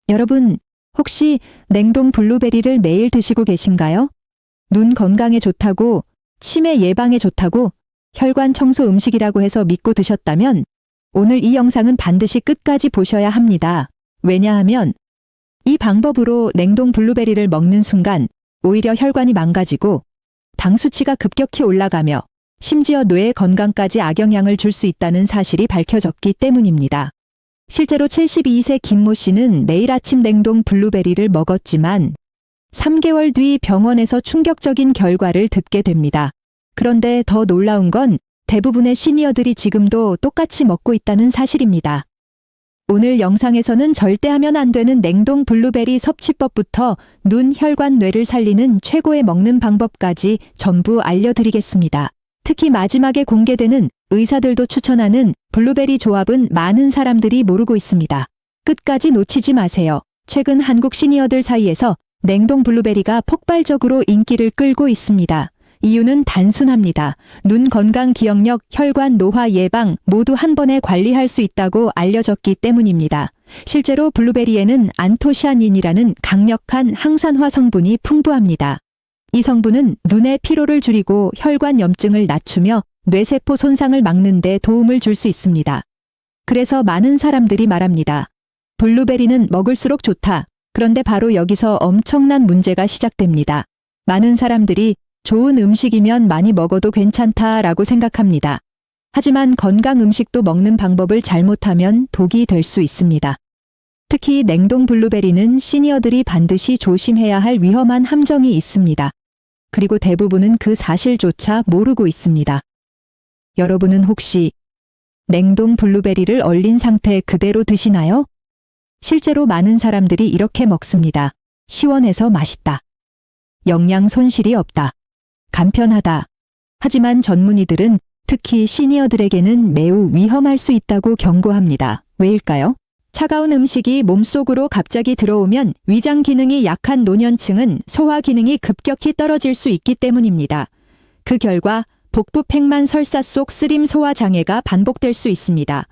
여러분, 혹시 냉동 블루베리를 매일 드시고 계신가요? 눈 건강에 좋다고, 치매 예방에 좋다고, 혈관 청소 음식이라고 해서 믿고 드셨다면 오늘 이 영상은 반드시 끝까지 보셔야 합니다. 왜냐하면 이 방법으로 냉동 블루베리를 먹는 순간 오히려 혈관이 망가지고 당 수치가 급격히 올라가며 심지어 뇌의 건강까지 악영향을 줄 수 있다는 사실이 밝혀졌기 때문입니다. 실제로 72세 김모 씨는 매일 아침 냉동 블루베리를 먹었지만 3개월 뒤 병원에서 충격적인 결과를 듣게 됩니다. 그런데 더 놀라운 건 대부분의 시니어들이 지금도 똑같이 먹고 있다는 사실입니다. 오늘 영상에서는 절대 하면 안 되는 냉동 블루베리 섭취법부터 눈, 혈관, 뇌를 살리는 최고의 먹는 방법까지 전부 알려드리겠습니다. 특히 마지막에 공개되는 의사들도 추천하는 블루베리 조합은 많은 사람들이 모르고 있습니다. 끝까지 놓치지 마세요. 최근 한국 시니어들 사이에서 냉동 블루베리가 폭발적으로 인기를 끌고 있습니다. 이유는 단순합니다. 눈 건강, 기억력, 혈관, 노화 예방 모두 한 번에 관리할 수 있다고 알려졌기 때문입니다. 실제로 블루베리에는 안토시아닌이라는 강력한 항산화 성분이 풍부합니다. 이 성분은 눈의 피로를 줄이고 혈관 염증을 낮추며 뇌세포 손상을 막는 데 도움을 줄 수 있습니다. 그래서 많은 사람들이 말합니다. 블루베리는 먹을수록 좋다. 그런데 바로 여기서 엄청난 문제가 시작됩니다. 많은 사람들이 좋은 음식이면 많이 먹어도 괜찮다라고 생각합니다. 하지만 건강 음식도 먹는 방법을 잘못하면 독이 될 수 있습니다. 특히 냉동 블루베리는 시니어들이 반드시 조심해야 할 위험한 함정이 있습니다. 그리고 대부분은 그 사실조차 모르고 있습니다. 여러분은 혹시 냉동 블루베리를 얼린 상태 그대로 드시나요? 실제로 많은 사람들이 이렇게 먹습니다. 시원해서 맛있다. 영양 손실이 없다. 간편하다. 하지만 전문의들은 특히 시니어들에게는 매우 위험할 수 있다고 경고합니다. 왜일까요? 차가운 음식이 몸속으로 갑자기 들어오면 위장 기능이 약한 노년층은 소화 기능이 급격히 떨어질 수 있기 때문입니다. 그 결과 복부 팽만 설사 속 쓰림 소화 장애가 반복될 수 있습니다.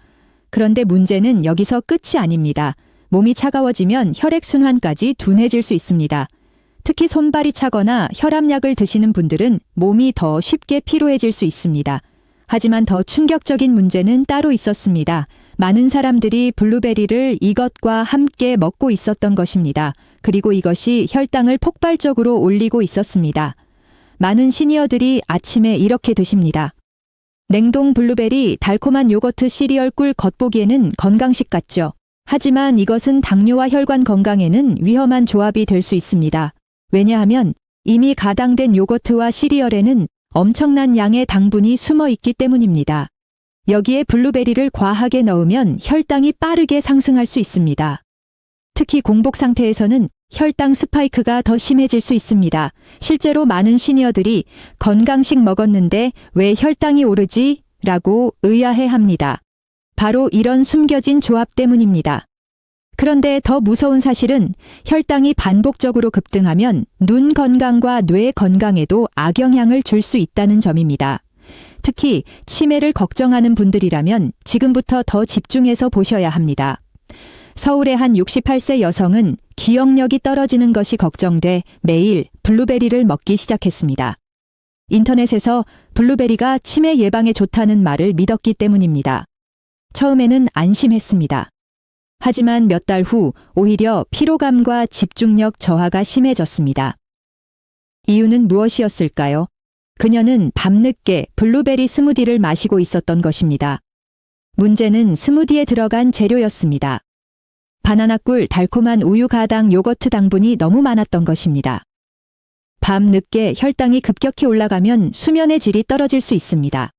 그런데 문제는 여기서 끝이 아닙니다. 몸이 차가워지면 혈액순환까지 둔해질 수 있습니다. 특히 손발이 차거나 혈압약을 드시는 분들은 몸이 더 쉽게 피로해질 수 있습니다. 하지만 더 충격적인 문제는 따로 있었습니다. 많은 사람들이 블루베리를 이것과 함께 먹고 있었던 것입니다. 그리고 이것이 혈당을 폭발적으로 올리고 있었습니다. 많은 시니어들이 아침에 이렇게 드십니다. 냉동 블루베리, 달콤한 요거트 시리얼 꿀 겉보기에는 건강식 같죠. 하지만 이것은 당뇨와 혈관 건강에는 위험한 조합이 될 수 있습니다. 왜냐하면 이미 가당된 요거트와 시리얼에는 엄청난 양의 당분이 숨어 있기 때문입니다. 여기에 블루베리를 과하게 넣으면 혈당이 빠르게 상승할 수 있습니다. 특히 공복 상태에서는 혈당 스파이크가 더 심해질 수 있습니다. 실제로 많은 시니어들이 건강식 먹었는데 왜 혈당이 오르지? 라고 의아해합니다. 바로 이런 숨겨진 조합 때문입니다. 그런데 더 무서운 사실은 혈당이 반복적으로 급등하면 눈 건강과 뇌 건강에도 악영향을 줄 수 있다는 점입니다. 특히 치매를 걱정하는 분들이라면 지금부터 더 집중해서 보셔야 합니다. 서울의 한 68세 여성은 기억력이 떨어지는 것이 걱정돼 매일 블루베리를 먹기 시작했습니다. 인터넷에서 블루베리가 치매 예방에 좋다는 말을 믿었기 때문입니다. 처음에는 안심했습니다. 하지만 몇 달 후 오히려 피로감과 집중력 저하가 심해졌습니다. 이유는 무엇이었을까요? 그녀는 밤늦게 블루베리 스무디를 마시고 있었던 것입니다. 문제는 스무디에 들어간 재료였습니다. 바나나 꿀, 달콤한 우유 가당, 요거트 당분이 너무 많았던 것입니다. 밤늦게 혈당이 급격히 올라가면 수면의 질이 떨어질 수 있습니다.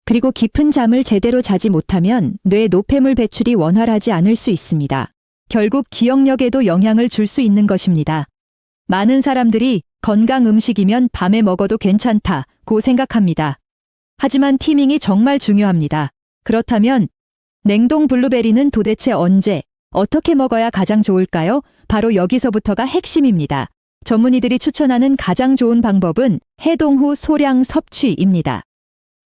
그리고 깊은 잠을 제대로 자지 못하면 뇌 노폐물 배출이 원활하지 않을 수 있습니다. 결국 기억력에도 영향을 줄 수 있는 것입니다. 많은 사람들이 건강 음식이면 밤에 먹어도 괜찮다고 생각합니다. 하지만 티밍이 정말 중요합니다. 그렇다면 냉동 블루베리는 도대체 언제, 어떻게 먹어야 가장 좋을까요? 바로 여기서부터가 핵심입니다. 전문의들이 추천하는 가장 좋은 방법은 해동 후 소량 섭취입니다.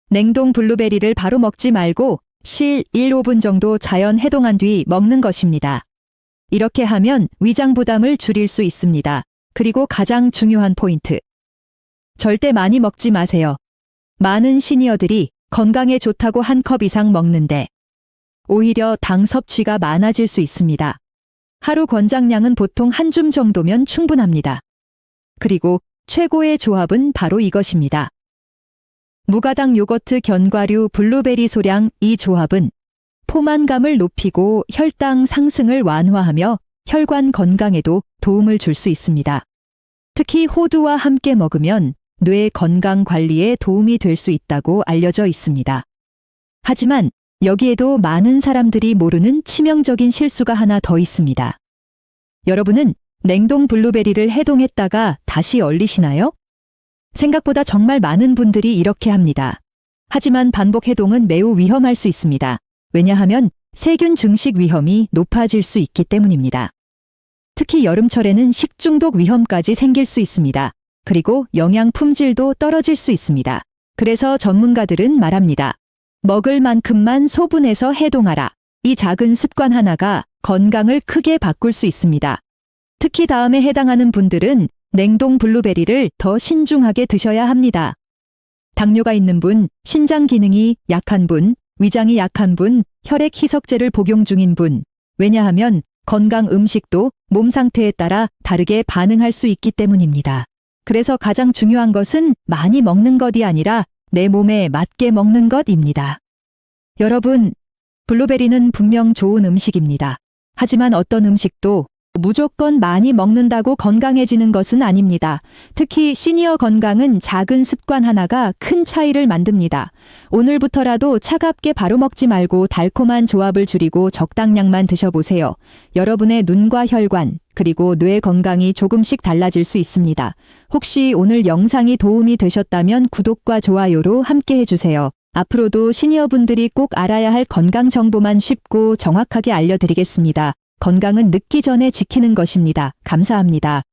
냉동 블루베리를 바로 먹지 말고 실 1~5분 정도 자연 해동한 뒤 먹는 것입니다. 이렇게 하면 위장 부담을 줄일 수 있습니다. 그리고 가장 중요한 포인트. 절대 많이 먹지 마세요. 많은 시니어들이 건강에 좋다고 한 컵 이상 먹는데 오히려 당 섭취가 많아질 수 있습니다. 하루 권장량은 보통 한 줌 정도면 충분합니다. 그리고 최고의 조합은 바로 이것입니다. 무가당 요거트 견과류 블루베리 소량 이 조합은 포만감을 높이고 혈당 상승을 완화하며 혈관 건강에도 도움을 줄 수 있습니다. 특히 호두와 함께 먹으면 뇌 건강 관리에 도움이 될 수 있다고 알려져 있습니다. 하지만 여기에도 많은 사람들이 모르는 치명적인 실수가 하나 더 있습니다. 여러분은 냉동 블루베리를 해동했다가 다시 얼리시나요? 생각보다 정말 많은 분들이 이렇게 합니다. 하지만 반복 해동은 매우 위험할 수 있습니다. 왜냐하면 세균 증식 위험이 높아질 수 있기 때문입니다. 특히 여름철에는 식중독 위험까지 생길 수 있습니다. 그리고 영양 품질도 떨어질 수 있습니다. 그래서 전문가들은 말합니다. 먹을 만큼만 소분해서 해동하라. 이 작은 습관 하나가 건강을 크게 바꿀 수 있습니다. 특히 다음에 해당하는 분들은 냉동 블루베리를 더 신중하게 드셔야 합니다. 당뇨가 있는 분, 신장 기능이 약한 분, 위장이 약한 분, 혈액 희석제를 복용 중인 분. 왜냐하면 건강 음식도 몸 상태에 따라 다르게 반응할 수 있기 때문입니다. 그래서 가장 중요한 것은 많이 먹는 것이 아니라 내 몸에 맞게 먹는 것입니다. 여러분, 블루베리는 분명 좋은 음식입니다. 하지만 어떤 음식도 무조건 많이 먹는다고 건강해지는 것은 아닙니다. 특히 시니어 건강은 작은 습관 하나가 큰 차이를 만듭니다. 오늘부터라도 차갑게 바로 먹지 말고 달콤한 조합을 줄이고 적당량만 드셔보세요. 여러분의 눈과 혈관, 그리고 뇌 건강이 조금씩 달라질 수 있습니다. 혹시 오늘 영상이 도움이 되셨다면 구독과 좋아요로 함께 해주세요. 앞으로도 시니어분들이 꼭 알아야 할 건강 정보만 쉽고 정확하게 알려드리겠습니다. 건강은 늦기 전에 지키는 것입니다. 감사합니다.